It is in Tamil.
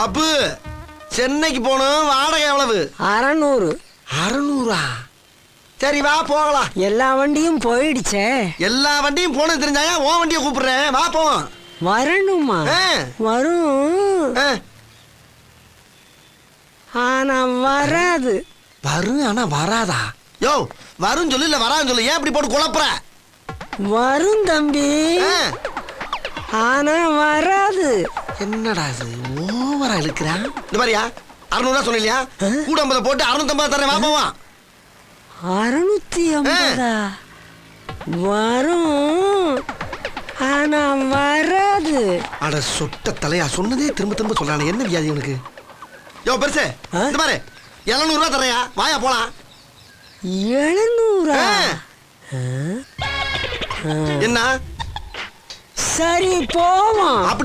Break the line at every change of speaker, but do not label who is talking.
அப்பு சென்னைக்கு போகணும். வாடகை எவ்வளவு?
600.
600? சரி வா போகலாம்.
எல்லா வண்டியும் போயிடுச்சே.
எல்லா வண்டியும் போனது தெரிஞ்சாயா உன் வண்டியை கூப்பிடுறேன். வா போவோம்.
வரணுமா? வரும். ஆனா வராது.
வரும் ஆனா வராதா? யோ வரும் சொல்லு இல்ல வரான்னு சொல்லு. ஏன் இப்படி போட்டு குழப்புற?
வரும் தம்பி, ஆனா வராது.
என்னடா இது ஓவரா இழுக்கிறான். இந்த மாதிரியா 600 சொன்னியா? கூட 50 போட்டு 650 தரேன். வா போவான்.
650? வரும் ஆனா வராது.
அட சொட்ட தலையா, சொன்னதே திரும்ப திரும்ப சொல்றானே. என்ன வியாதி உனக்கு? யோ பெருசு இந்த மாதிரி 700 தரையா. வாயா போலாம்.
700?
என்ன?
சரி போவோம்.
அப்படி